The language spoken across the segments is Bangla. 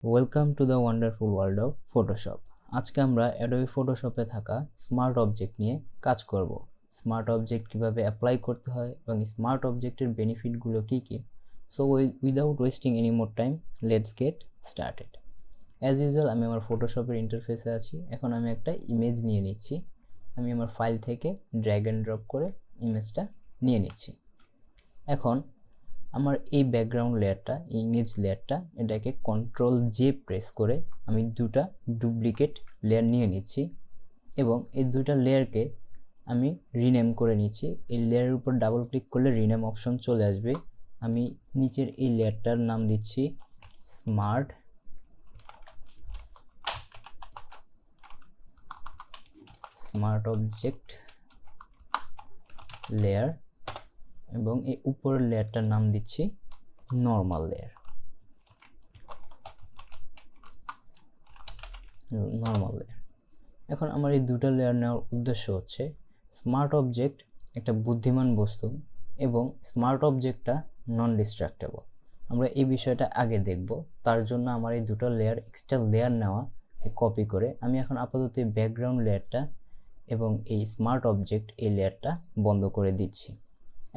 Welcome to the wonderful world of Photoshop. আজকে আমরা অ্যাডোবি ফটোশপে থাকা স্মার্ট অবজেক্ট নিয়ে কাজ করব। স্মার্ট অবজেক্ট কীভাবে অ্যাপ্লাই করতে হয় এবং স্মার্ট অবজেক্টের বেনিফিটগুলো কী কী। So without wasting any more time, let's get started. As usual আমি আমার ফটোশপের ইন্টারফেসে আছি। এখন আমি একটা ইমেজ নিয়ে নিচ্ছি। আমি আমার ফাইল থেকে ড্র্যাগ অ্যান্ড ড্রপ করে ইমেজটা নিয়ে নিচ্ছি। এখন আমার এই ব্যাকগ্রাউন্ড লেয়ারটা, ইমেজ লেয়ারটা, এটাকে কন্ট্রোল জে প্রেস করে আমি দুটা ডুপ্লিকেট লেয়ার নিয়ে নিচ্ছি এবং এই দুটা লেয়ারকে আমি রিনেম করে নিচ্ছি। এই লেয়ারের উপর ডাবল ক্লিক করলে রিনেম অপশন চলে আসবে। আমি নিচের এই লেয়ারটার নাম দিচ্ছি স্মার্ট অবজেক্ট লেয়ার এবং এই উপরের লেয়ারটার নাম দিচ্ছি নর্মাল লেয়ার। এখন আমার এই দুটো লেয়ার নেওয়ার উদ্দেশ্য হচ্ছে স্মার্ট অবজেক্ট একটা বুদ্ধিমান বস্তু এবং স্মার্ট অবজেক্টটা নন ডিস্ট্রাক্টেবল। আমরা এই বিষয়টা আগে দেখব। তার জন্য আমার এই দুটো লেয়ার, এক্সট্রা লেয়ার নেওয়া, কপি করে আমি এখন আপাতত এই ব্যাকগ্রাউন্ড লেয়ারটা এবং এই স্মার্ট অবজেক্ট এই লেয়ারটা বন্ধ করে দিচ্ছি।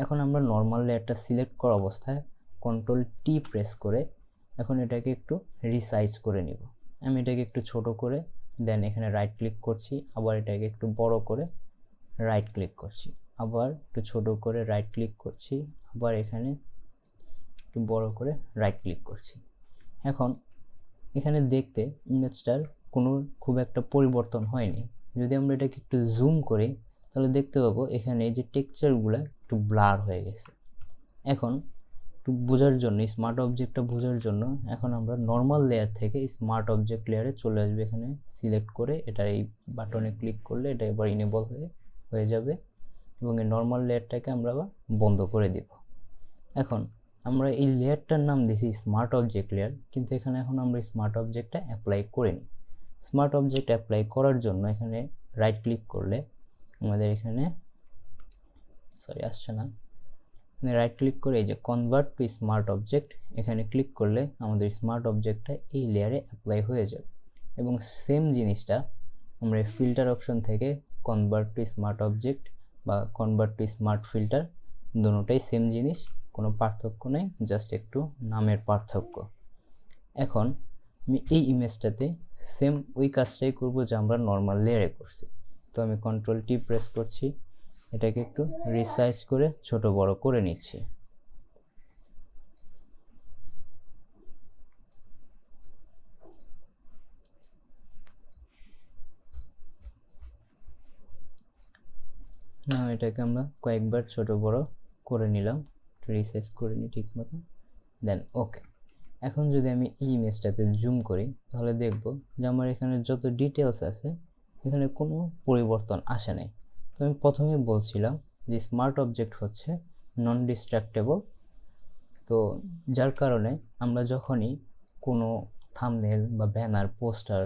এখন আমরা নর্মাল লেয়ারটা সিলেক্ট করা অবস্থায় কন্ট্রোল টি প্রেস করে এখন এটাকে একটু রিসাইজ করে নিব। আমি এটাকে একটু ছোট করে দেন এখানে রাইট ক্লিক করছি, আবার এটাকে একটু বড় করে রাইট ক্লিক করছি, আবার একটু ছোট করে রাইট ক্লিক করছি, আবার এখানে একটু বড় করে রাইট ক্লিক করছি। এখন এখানে দেখতে ইমেজটার কোনো খুব একটা পরিবর্তন হয়নি। যদি আমরা এটাকে একটু জুম করি তাহলে দেখতে পাবো এখানে এই যে টেক্সচারগুলো একটু ব্লার হয়ে গেছে। এখন একটু বোঝার জন্য, স্মার্ট অবজেক্টটা বোঝার জন্য এখন আমরা নর্মাল লেয়ার থেকে স্মার্ট অবজেক্ট লেয়ারে চলে আসবে। এখানে সিলেক্ট করে এটার এই বাটনে ক্লিক করলে এটা এবার ইনেবল হয়ে যাবে এবং এই নর্মাল লেয়ারটাকে আমরা আবার বন্ধ করে দেব। এখন আমরা এই লেয়ারটার নাম দিয়েছি স্মার্ট অবজেক্ট লেয়ার, কিন্তু এখানে এখন আমরা স্মার্ট অবজেক্টটা অ্যাপ্লাই করিনি। স্মার্ট অবজেক্ট অ্যাপ্লাই করার জন্য এখানে রাইট ক্লিক করলে আমাদের এখানে রাইট ক্লিক করে এই যে কনভার্ট টু স্মার্ট অবজেক্ট, এখানে ক্লিক করলে আমাদের স্মার্ট অবজেক্টটা এই লেয়ারে অ্যাপ্লাই হয়ে যাবে। এবং সেম জিনিসটা আমরা ফিল্টার অপশন থেকে কনভার্ট টু স্মার্ট অবজেক্ট বা কনভার্ট টু স্মার্ট ফিল্টার, দুটোটাই সেম জিনিস, কোনো পার্থক্য নেই, জাস্ট একটু নামের পার্থক্য। এখন আমি এই ইমেজটাতে সেম ওই কাজটাই করব যা আমরা নর্মাল লেয়ারে করছি। তো আমি কন্ট্রোল টি প্রেস করছি, এটাকে একটু রিসাইজ করে ছোট বড় করে নিচ্ছি। এটাকে আমরা কয়েকবার ছোট বড় করে নিলাম, রিসাইজ করে নিই ঠিক মতো, দেন ওকে। এখন যদি আমি এই ইমেজটাতে জুম করি তাহলে দেখব যে আমার এখানে যত ডিটেলস আছে এখানে কোনো পরিবর্তন আসে নাই। তো আমি প্রথমে বলছিলাম যে স্মার্ট অবজেক্ট হচ্ছে নন ডিস্ট্রাক্টেবল। তো যার কারণে আমরা যখনই কোনো থাম্বনেল বা ব্যানার, পোস্টার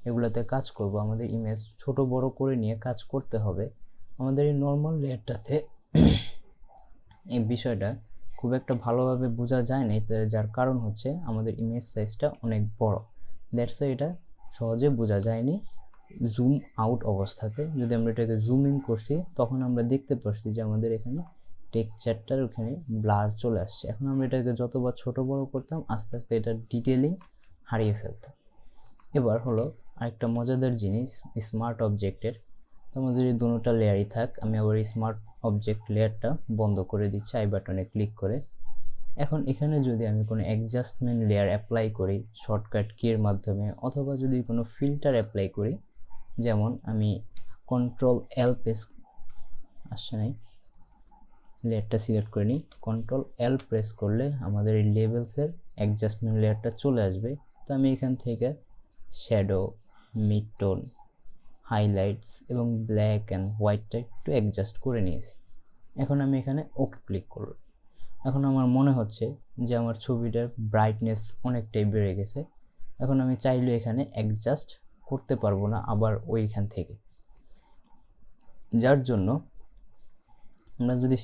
এগুলোতে কাজ করব, আমাদের ইমেজ ছোট বড় করে নিয়ে কাজ করতে হবে। আমাদের এই নর্মাল লেয়ারটাতে এই বিষয়টা খুব একটা ভালোভাবে বোঝা যায় না, যার কারণ হচ্ছে আমাদের ইমেজ সাইজটা অনেক বড়। দ্যাটস ওয়াই এটা সহজে বোঝা যায়নি জুম আউট অবস্থাতে। যদি আমরা এটাকে জুম ইন করছি তখন আমরা দেখতে পাচ্ছি যে আমাদের এখানে টেক্সচারটার ওখানে ব্লার চলে আসছে। এখন আমরা এটাকে যতবার ছোট বড় করতাম আস্তে আস্তে এটার ডিটেলিং হারিয়ে ফেলতাম। এবার হলো আরেকটা মজাদার জিনিস স্মার্ট অবজেক্টের। তো আমাদের এই দুটোটা লেয়ারই থাক, আমি আবার এই স্মার্ট অবজেক্ট লেয়ারটা বন্ধ করে দিচ্ছি আই বাটনে ক্লিক করে। এখন এখানে যদি আমি কোনো অ্যাডজাস্টমেন্ট লেয়ার অ্যাপ্লাই করি শর্টকাট কির মাধ্যমে, অথবা যদি কোনো ফিল্টার অ্যাপ্লাই করি, যেমন আমি কন্ট্রোল এল প্রেস, আসছে নাই, লেয়ারটা সিলেক্ট করে নিই, কন্ট্রোল এল প্রেস করলে আমাদের এই লেভেলসের অ্যাডজাস্টমেন্ট লেয়ারটা চলে আসবে। তো আমি এখান থেকে শ্যাডো, মিড টোন, হাইলাইটস এবং ব্ল্যাক অ্যান্ড হোয়াইটটা একটু অ্যাডজাস্ট করে নিয়েছি। এখন আমি এখানে ওকে ক্লিক করব। এখন আমার মনে হচ্ছে যে আমার ছবিটার ব্রাইটনেস অনেকটাই বেড়ে গেছে। এখন আমি চাইলে এখানে অ্যাডজাস্ট করতে পারবো না আবার ওইখান থেকে, যার জন্য আমরা যদি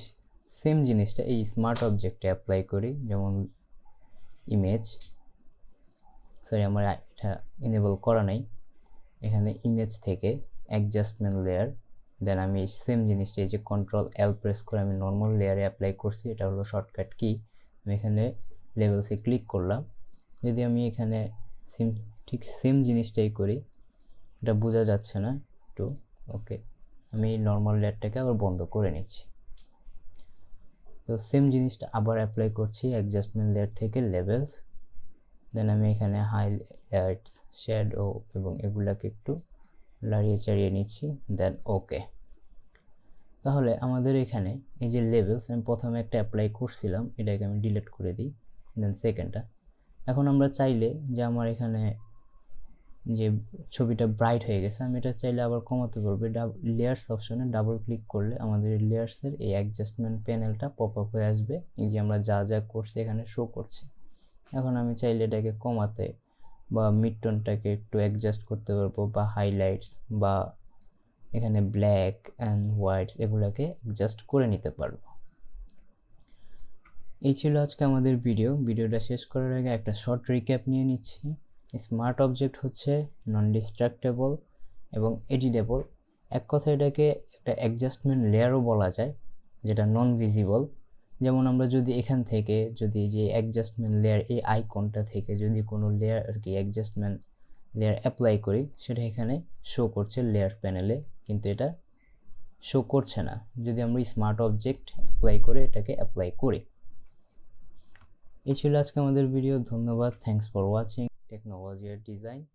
সেম জিনিসটা এই স্মার্ট অবজেক্টে অ্যাপ্লাই করি, যেমন ইমেজ সরি আমার এটা এনেবল করা নাই। এখানে ইমেজ থেকে অ্যাডজাস্টমেন্ট লেয়ার, দেন আমি সেম জিনিসটা এই যে Ctrl+L প্রেস করে আমি নর্মাল লেয়ারে অ্যাপ্লাই করছি, এটা হলো শর্টকাট কি। আমি এখানে লেভেলসে ক্লিক করলাম, যদি আমি এখানে ঠিক সেম জিনিসটাই করি, এটা বোঝা যাচ্ছে না একটু, ওকে আমি নর্মাল লেয়ারটাকে আবার বন্ধ করে নিচ্ছি। তো সেম জিনিসটা আবার অ্যাপ্লাই করছি অ্যাডজাস্টমেন্ট লেয়ার থেকে লেভেলস, দেন আমি এখানে হাইলাইটস, শ্যাডো এবং এগুলাকে একটু লাড়িয়ে চাড়িয়ে নিচ্ছি, দেন ওকে। তাহলে আমাদের এখানে এই যে লেভেলস আমি প্রথমে একটা অ্যাপ্লাই করছিলাম, এটাকে আমি ডিলিট করে দিই, দেন সেকেন্ডটা। এখন আমরা চাইলে যে আমার এখানে যে ছবিটা ব্রাইট হয়ে গেছে, আমি এটা চাইলে আবার কমাতে পারবো। লেয়ার্স অপশনে ডাবল ক্লিক করলে আমাদের লেয়ার্সের এই অ্যাডজাস্টমেন্ট প্যানেলটা পপ আপ হয়ে আসবে, এই যে আমরা যা যা করছি এখানে শো করছে। এখন আমি চাইলে এটাকে কমাতে বা মিড টোনটাকে একটু অ্যাডজাস্ট করতে পারবো, বা হাইলাইটস বা এখানে ব্ল্যাক অ্যান্ড হোয়াইটস এগুলোকে অ্যাডজাস্ট করে নিতে পারবো। এই ছিল আজকে আমাদের ভিডিওটা শেষ করার আগে একটা শর্ট রিক্যাপ নিয়ে নিচ্ছি। স্মার্ট অবজেক্ট হচ্ছে নন ডিস্ট্রাক্টেবল এবং এডিটেবল। এক কথা এটাকে একটা অ্যাডজাস্টমেন্ট লেয়ারও বলা যায়, যেটা নন ভিজিবল। যেমন আমরা যদি এখান থেকে যদি যে অ্যাডজাস্টমেন্ট লেয়ার এই আইকনটা থেকে যদি কোনো লেয়ার আর কি অ্যাডজাস্টমেন্ট লেয়ার অ্যাপ্লাই করি, সেটা এখানে শো করছে লেয়ার প্যানেলে, কিন্তু এটা শো করছে না যদি আমরা স্মার্ট অবজেক্ট অ্যাপ্লাই করে এটাকে অ্যাপ্লাই করি। এই ছিল আজকে আমাদের ভিডিও। ধন্যবাদ, থ্যাঙ্কস ফর ওয়াচিং টেকনোলজি আর ডিজাইন।